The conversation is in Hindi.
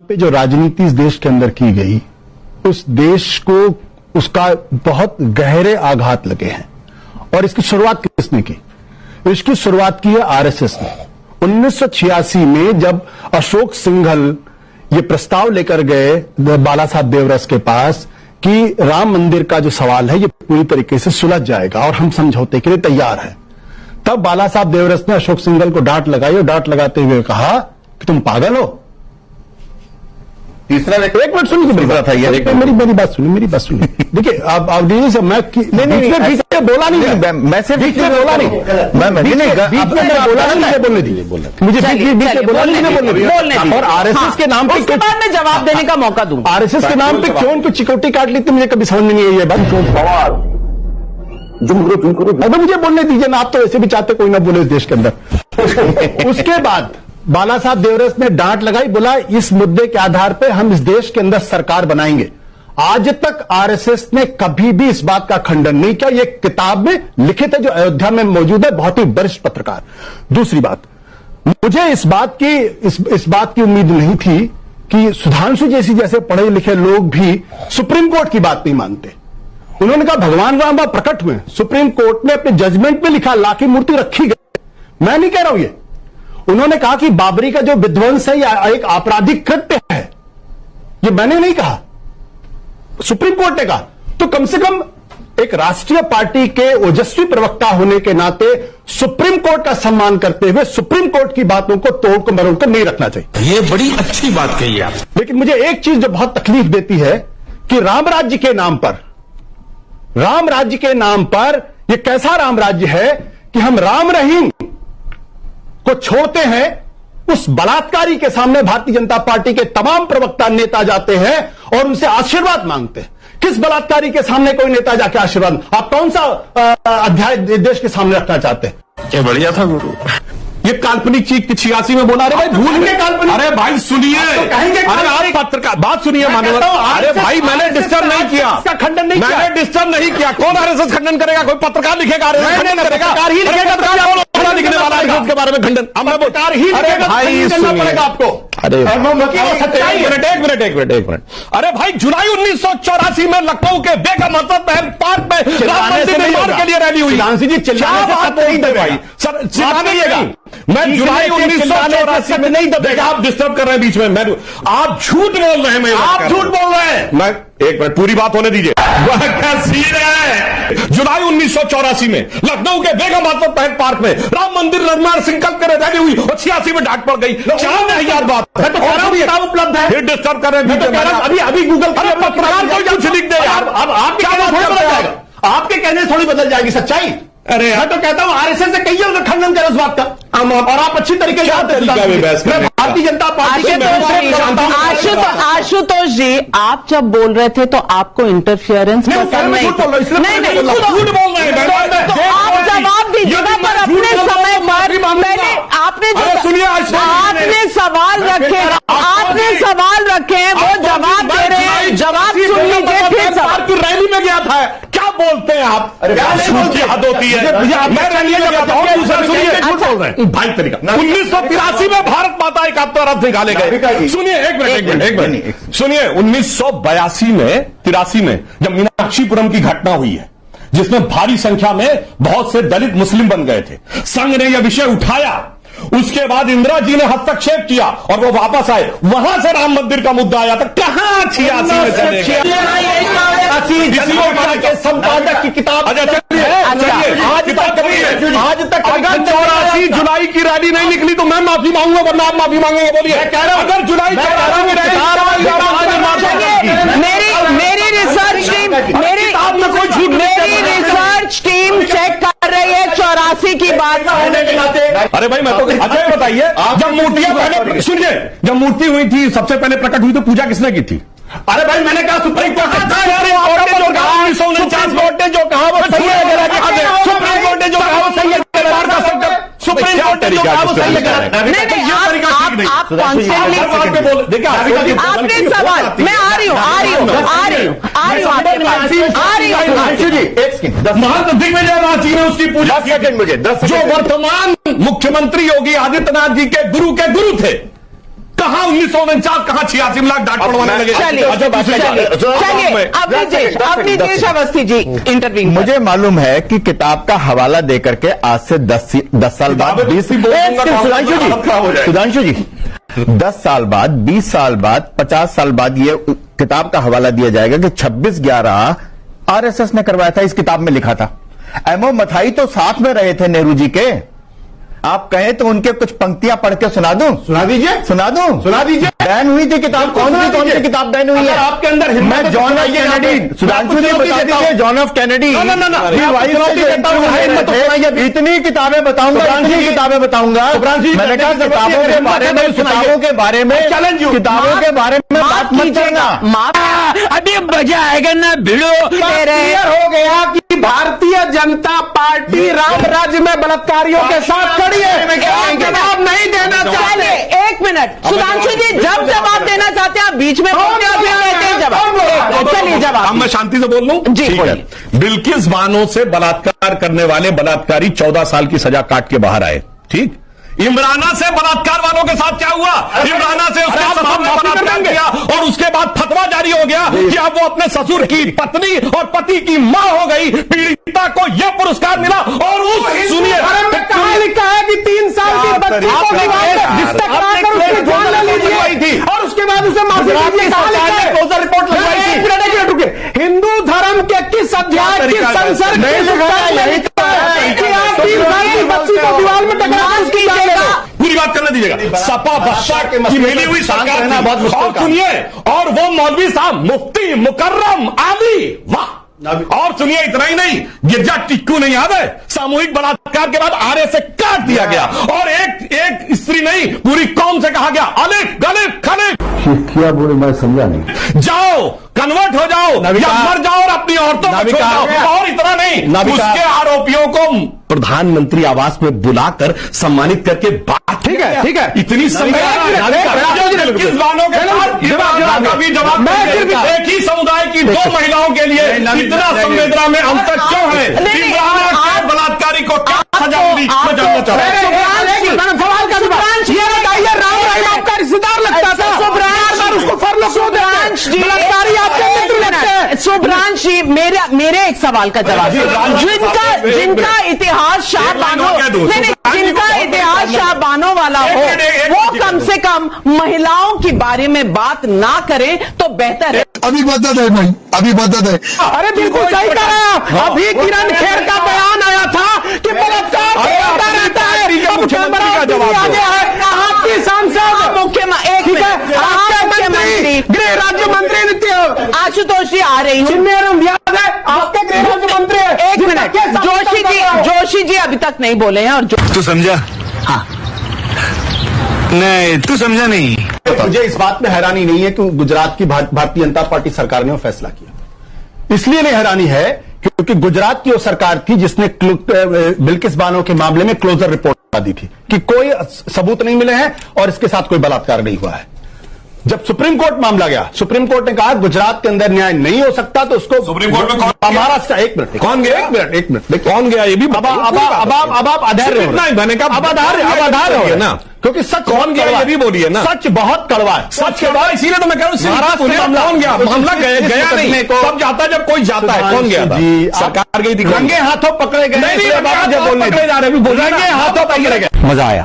पे जो राजनीति इस देश के अंदर की गई, उस देश को उसका बहुत गहरे आघात लगे हैं। और इसकी शुरुआत किसने की? इसकी शुरुआत की है आरएसएस ने। 1986 में जब अशोक सिंघल ये प्रस्ताव लेकर गए बाला साहब देवरस के पास कि राम मंदिर का जो सवाल है ये पूरी तरीके से सुलझ जाएगा और हम समझौते के लिए तैयार हैं, तब बाला साहब देवरस ने अशोक सिंघल को डांट लगाई और डांट लगाते हुए कहा कि तुम पागल हो। तीसरा एक मिनट सुनिए, मेरी बात सुनिए। देखिए आप मैं बीच में बोला नहीं, मैं सिर्फ बीच में बोला नहीं, मुझे बोलने दीजिए, बीच में बोलने दीजिए। और आरएसएस के नाम पे उसके बाद मैं जवाब देने का मौका दूंगा। आरएसएस के नाम पे क्यों उनको चिकोटी काट ली थी, मुझे कभी समझ में नहीं आई ये बात। तो मुझे बोलने दीजिए ना, आप तो वैसे भी चाहते कोई ना बोले इस देश के अंदर। उसके बाद बाला साहब देवरस ने डांट लगाई, बोला इस मुद्दे के आधार पर हम इस देश के अंदर सरकार बनाएंगे। आज तक आरएसएस ने कभी भी इस बात का खंडन नहीं किया। ये किताब में लिखित है जो अयोध्या में मौजूद है, बहुत ही वरिष्ठ पत्रकार। दूसरी बात, मुझे इस बात की उम्मीद नहीं थी कि सुधांशु जैसे पढ़े लिखे लोग भी सुप्रीम कोर्ट की बात नहीं मानते। उन्होंने कहा भगवान राम प्रकट हुए, सुप्रीम कोर्ट ने अपने जजमेंट में लिखा ला की मूर्ति रखी गई। मैं नहीं कह रहा हूं ये। उन्होंने कहा कि बाबरी का जो विध्वंस है यह एक आपराधिक कृत्य है, ये मैंने नहीं कहा, सुप्रीम कोर्ट ने कहा। तो कम से कम एक राष्ट्रीय पार्टी के ओजस्वी प्रवक्ता होने के नाते सुप्रीम कोर्ट का सम्मान करते हुए सुप्रीम कोर्ट की बातों को तोड़ मरोड़ कर नहीं रखना चाहिए। ये बड़ी अच्छी बात कही आप। लेकिन मुझे एक चीज जो बहुत तकलीफ देती है कि राम राज्य के नाम पर यह कैसा राम राज्य है कि हम राम रहीम को छोड़ते हैं, उस बलात्कारी के सामने भारतीय जनता पार्टी के तमाम प्रवक्ता नेता जाते हैं और उनसे आशीर्वाद मांगते हैं। किस बलात्कारी के सामने कोई नेता जाके आशीर्वाद, आप कौन सा अध्याय देश के सामने रखना चाहते हैं? क्या बढ़िया था गुरु। ये काल्पनिक चीज 86 में बोला। अरे भाई भूल गए काल्पनिक। अरे भाई सुनिए, कहेंगे अरे आप पत्रकार बात सुनिए मानव। अरे भाई मैंने डिस्टर्ब नहीं किया, इसका खंडन नहीं किया, मैंने डिस्टर्ब नहीं किया। कौन आरएसएस खंडन करेगा? कोई पत्रकार लिखेगा आरएसएस खंडन करेगा? पत्रकार ही लिखेगा, लिखने वाला है उसके बारे में खंडन। पत्रकार ही लिखेगा, करना पड़ेगा आपको। अरे एक मिनट। अरे भाई जुलाई 1984 में लखनऊ के बेगम हजरत महल पार्क में राम मंदिर निर्माण के लिए रैली हुई। जी चिल्लाने भाई सर चिल्लाइएगा। मैं जुलाई 1984 में नहीं दबेगा। आप डिस्टर्ब कर रहे हैं बीच में। मैं आप झूठ बोल रहे हैं। आप झूठ बोल रहे हैं। मैं एक मिनट पूरी बात होने दीजिए। वह क्या सीन है? जुलाई 1984 में लखनऊ के बेगम हजरत महल पार्क में राम मंदिर निर्माण संकल्प कर रैली हुई और 86 में डांट पड़ गई। 4000 बात है तो किताब उपलब्ध है। फिर डिस्टर्ब कर रहे हैं। अभी गूगल पत्रकार को कुछ लिख दे यार। अब आपके कहने थोड़ी बदल जाएगी सच्चाई। अरे मैं तो कहता हूं आरएसएस से कहिए उधर खंडन करें उस बात का। और आप अच्छी तरीके से भारतीय जनता पार्टी आशुतोष जी, आप जब बोल रहे थे तो आपको इंटरफियरेंस पसंद नहीं। झूठ बोल रहे हैं। तो आप जवाब दीजिएगा पर अपने समय पर। मैंने आपने सवाल रखे हैं वो जवाब दे रहे हैं। जवाब सुन लीजिए। फिर सवाल की रैली में गया था। क्या बोलते हैं आप? की हद होती है। मैं रैली में गया था। भाई तरीका 1983 में भारत माता एकात्म रथ निकाले गए। सुनिए एक मिनट सुनिए। 1982 में 83 में जब मीनाक्षीपुरम की घटना हुई है जिसमें भारी संख्या में बहुत से दलित मुस्लिम बन गए थे, संघ ने यह विषय उठाया। उसके बाद इंदिरा जी ने हस्तक्षेप किया और वो वापस आए। वहां से राम मंदिर का मुद्दा आया था। कहां 86 में चले के संपादक की किताब आज तक अगर 84 जुलाई की रैली नहीं निकली तो मैं माफी मांगूंगा, वरना आप माफी मांगेंगे। बोलिए अगर जुलाई मेरी रिसर्च टीम चेक कर रही है 84 की बात होने के नाते। अरे भाई मैं तो अच्छा बताइए, जब मूर्तियां पहले सुनिए, जब मूर्ति हुई थी सबसे पहले प्रकट हुई तो पूजा किसने की थी? अरे भाई मैंने कहा सुप्रीम कोर्ट ने जो कहा वो सही है। सुप्रीम कोर्ट ने जो कहा वो सही है। सुप्रीम कोर्ट ने जो कहा वो सही है। आपने सवाल, मैं आ रही हूँ दिग्विजय नाथ जी ने उसकी पूजा की। जो वर्तमान मुख्यमंत्री योगी आदित्यनाथ जी के गुरु थे, कहां 1949, कहां 86 में लाख डांट पड़वाने लगे। चलिए अब नीतीश अवस्थी जी इंटरव्यू। मुझे मालूम है कि किताब का हवाला देकर के आज से 10 साल बाद 20 सुधांशु जी 10 साल बाद 20 साल बाद 50 साल बाद ये किताब का हवाला दिया जाएगा कि 26/11 आरएसएस ने करवाया था। इस किताब में लिखा था। एमओ मथाई तो साथ में रहे थे नेहरू जी के। आप कहें तो उनके कुछ पंक्तियां पढ़ के सुना दूं? सुना दीजिए। सुना दीजिए। बैन हुई थी किताब। कौन सी किताब बैन हुई है? आपके अंदर मैं जॉन ऑफ कैनेडी, सुधांशु जी बता दीजिए। जॉन ऑफ कैनेडी इतनी किताबें बताऊंगा, इतनी किताबें बताऊंगा। मैंने कहा किताबों के बारे में, किताबों के बारे में बात मत करना। अभी मजा आएगा ना भिड़ो। क्लियर हो गया कि भारतीय जनता पार्टी राम राज्य में बलात्कारियों के साथ खड़ी है। जवाब नहीं देना चाहते। एक मिनट सुधांशु जी, जब जवाब देना चाहते हैं आप बीच में बोलते हैं, फिर कहते हैं जवाब। चलिए जवाब। अब मैं शांति से बोल लूं? जी, ठीक है। बिल्किस बानो से बलात्कार करने वाले बलात्कारी 14 साल की सजा काट के बाहर आए। ठीक। इमराना से बलात्कार वालों के साथ क्या हुआ? इमराना से उसके ससुर ने बलात्कार किया और उसके बाद फतवा जारी हो गया कि अब वो अपने ससुर की पत्नी और पति की मां हो गई। पीड़िता को यह पुरस्कार मिला। और उस सुनिए कहा लिखा है कि 3 साल की बच्ची को जान लीजिए थी और उसके बाद उसे माफी रिपोर्ट रुके। हिंदू धर्म के किस अध्याय किस संसद कि आप 3 साल की बच्ची को दीवार में टकरा पूरी बात करने दीजिएगा। सपा बच्चा की मिली हुई सरकार रहना बहुत मुश्किल और सुनिए, और वो मौलवी साहब मुफ्ती मुकर्रम आली, वाह। और सुनिए, इतना ही नहीं, गिरजा टिक्कू नहीं याद है? सामूहिक बलात्कार के बाद आरे से काट दिया गया और एक स्त्री नहीं पूरी कौम से कहा गया अलिफ गलिफ खलिफ। क्या बोले मैं समझा नहीं। जाओ कन्वर्ट हो जाओ या मर जाओ और अपनी औरतों को छोड़ जाओ। और इतना नहीं, उसके आरोपियों को प्रधानमंत्री आवास में बुलाकर सम्मानित करके बात। ठीक है इतनी किस बानों के साथ भी जवाब। मैं एक ही समुदाय की 2 महिलाओं के लिए इतना संवेदना में अंतर क्यों है? इमरान के बलात्कारी को क्या सजा मिली? मैं जानना चाहता हूं। सवाल का ये बताइए, राम रहीम आपका रिश्तेदार लगता था, उसको सुब्रांश जी सुब्रांश जी मेरे एक सवाल का जवाब। जिनका इतिहास शाह बानो जिनका इतिहास शाह बानो वाला हो, वो कम से कम महिलाओं के बारे में बात ना करें तो बेहतर है। अभी मदद है भाई, अभी मदद है। अरे बिल्कुल सही कह रहे हैं आप। अभी किरण खेर का बयान आया था कि बलात्कार होता रहता है। मुख्यमंत्री का जवाब आगे है। आपकी सांसद मुख्यमंत्री गृह राज्य मंत्री आशुतोष जी आ रही हूँ। याद है आपके गृह राज्य मंत्री? एक मिनट, जोशी जी अभी तक नहीं बोले हैं। और तू समझा? हाँ नहीं, तू समझा नहीं। मुझे इस बात में हैरानी नहीं है कि गुजरात की भारतीय जनता पार्टी सरकार ने वो फैसला किया। इसलिए नहीं हैरानी है क्योंकि गुजरात की वो सरकार थी जिसने बिल्किस बानो के मामले में क्लोजर रिपोर्ट दी थी कि कोई सबूत नहीं मिले हैं और इसके साथ कोई बलात्कार नहीं हुआ है। जब सुप्रीम कोर्ट मामला गया, सुप्रीम कोर्ट ने कहा गुजरात के अंदर न्याय नहीं हो सकता तो उसको सुप्रीम कोर्ट में महाराष्ट्र। एक मिनट कौन गया? एक मिनट कौन गया? ये भी अब आप आधार मैंने कहा अब आधार हो ना, क्योंकि सच कौन गया ये भी बोलिए ना। सच बहुत कड़वा है। सच कड़वा, इसीलिए तो मैं कह रहा हूँ महाराष्ट्र कौन गया? मामला गया नहीं। तब जाता है जब कोई जाता है। कौन गया था? सरकार गई थी। रंगे हाथों पकड़े गए। नहीं, पकड़े जा रहे, रंगे हाथों पकड़े गए। मजा आया।